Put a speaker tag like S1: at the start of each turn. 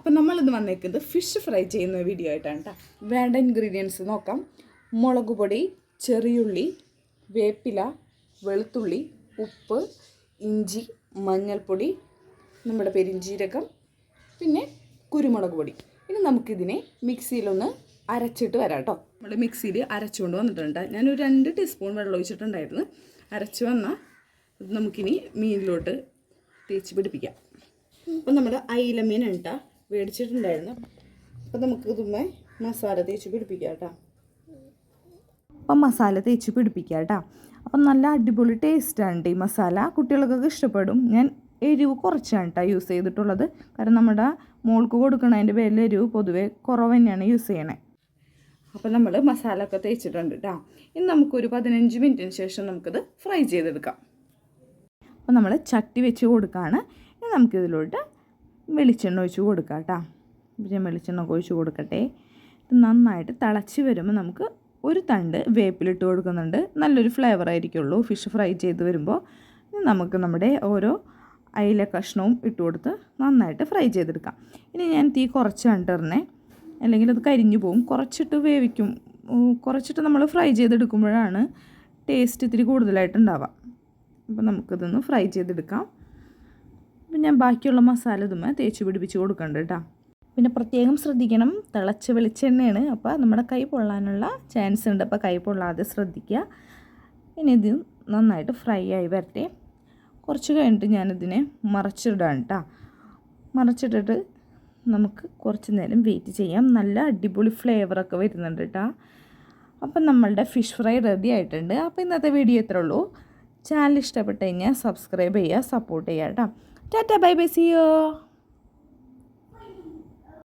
S1: അപ്പം നമ്മളിന്ന് വന്നേക്കുന്നത് ഫിഷ് ഫ്രൈ ചെയ്യുന്ന വീഡിയോ ആയിട്ടാണ് കേട്ടോ. വേണ്ട ഇൻഗ്രീഡിയൻസ് നോക്കാം. മുളക് പൊടി, ചെറിയുള്ളി, വേപ്പില, വെളുത്തുള്ളി, ഉപ്പ്, ഇഞ്ചി, മഞ്ഞൾപ്പൊടി, നമ്മുടെ പെരിഞ്ജീരകം, പിന്നെ കുരുമുളക് പൊടി. ഇനി നമുക്കിതിനെ മിക്സിയിലൊന്ന് അരച്ചിട്ട് വരാം കേട്ടോ. നമ്മൾ മിക്സിയിൽ അരച്ചുകൊണ്ട് വന്നിട്ടുണ്ട്. ഞാനൊരു 2 ടീസ്പൂൺ വെള്ളം ഒഴിച്ചിട്ടുണ്ടായിരുന്നു. അരച്ച് വന്നാൽ നമുക്കിനി മീനിലോട്ട് തേച്ച് പിടിപ്പിക്കാം. അപ്പം നമ്മൾ അയില മീൻ കേട്ടോ മേടിച്ചിട്ടുണ്ടായിരുന്നു. അപ്പം നമുക്ക് ഇതുമ്മേ മസാല തേച്ച് പിടിപ്പിക്കാം കേട്ടോ. അപ്പം മസാല തേച്ച് പിടിപ്പിക്കാം കേട്ടോ. അപ്പം നല്ല അടിപൊളി ടേസ്റ്റാണ് ഈ മസാല. കുട്ടികൾക്കൊക്കെ ഇഷ്ടപ്പെടും. ഞാൻ എരിവ് കുറച്ചാണ് കേട്ടോ യൂസ് ചെയ്തിട്ടുള്ളത്. കാരണം നമ്മുടെ മോൾക്ക് കൊടുക്കണതിൻ്റെ പേരിൽ എരിവ് പൊതുവേ കുറവ് തന്നെയാണ് യൂസ് ചെയ്യണേ. അപ്പോൾ നമ്മൾ മസാല ഒക്കെ തേച്ചിട്ടുണ്ട് കേട്ടോ. ഇനി നമുക്കൊരു 15 മിനിറ്റിന് ശേഷം നമുക്കിത് ഫ്രൈ ചെയ്തെടുക്കാം. അപ്പോൾ നമ്മൾ ചട്ടി വെച്ച് കൊടുക്കുകയാണ്. ഇനി നമുക്കിതിലോട്ട് വെളിച്ചെണ്ണ ഒഴിച്ച് കൊടുക്കാം കേട്ടോ. ഞാൻ വെളിച്ചെണ്ണ ഒഴിച്ച് കൊടുക്കട്ടെ. ഇത് നന്നായിട്ട് തിളച്ച് വരുമ്പോൾ നമുക്ക് ഒരു തണ്ട് വേപ്പിലിട്ട് കൊടുക്കുന്നുണ്ട്. നല്ലൊരു ഫ്ലേവർ ആയിരിക്കുള്ളൂ ഫിഷ് ഫ്രൈ ചെയ്ത് വരുമ്പോൾ. നമുക്ക് നമ്മുടെ ഓരോ അയില കഷ്ണവും ഇട്ട് കൊടുത്ത് നന്നായിട്ട് ഫ്രൈ ചെയ്തെടുക്കാം. ഇനി ഞാൻ തീ കുറച്ചാണ് ഇടണേ, അല്ലെങ്കിൽ അത് കരിഞ്ഞു പോകും. കുറച്ചിട്ട് വേവിക്കും. കുറച്ചിട്ട് നമ്മൾ ഫ്രൈ ചെയ്തെടുക്കുമ്പോഴാണ് ടേസ്റ്റ് ഇത്തിരി കൂടുതലായിട്ടുണ്ടാവുക. അപ്പോൾ നമുക്കിതൊന്ന് ഫ്രൈ ചെയ്തെടുക്കാം. അപ്പം ഞാൻ ബാക്കിയുള്ള മസാല ഇതുമ്മേ തേച്ച് പിടിപ്പിച്ച് കൊടുക്കണ്ട കേട്ടോ. പിന്നെ പ്രത്യേകം ശ്രദ്ധിക്കണം, തിളച്ച വെളിച്ചെണ്ണയാണ്. അപ്പോൾ നമ്മുടെ കൈ പൊള്ളാനുള്ള ചാൻസ് ഉണ്ട്. അപ്പോൾ കൈ പൊള്ളാതെ ശ്രദ്ധിക്കുക. ഇനി ഇത് നന്നായിട്ട് ഫ്രൈ ആയി വരട്ടെ. കുറച്ച് കഴിഞ്ഞിട്ട് ഞാനിതിനെ മറച്ചിടാം കേട്ടോ. മറച്ചിട്ടിട്ട് നമുക്ക് കുറച്ച് നേരം വെയിറ്റ് ചെയ്യാം. നല്ല അടിപൊളി ഫ്ലേവറൊക്കെ വരുന്നുണ്ട് കേട്ടോ. അപ്പം നമ്മളുടെ ഫിഷ് ഫ്രൈ റെഡി ആയിട്ടുണ്ട്. അപ്പോൾ ഇന്നത്തെ വീഡിയോ ഇത്രേ ഉള്ളൂ. ചാനൽ ഇഷ്ടപ്പെട്ട് കഴിഞ്ഞാൽ സബ്സ്ക്രൈബ് ചെയ്യുക, സപ്പോർട്ട് ചെയ്യുക കേട്ടോ. Tata bye bye, see U.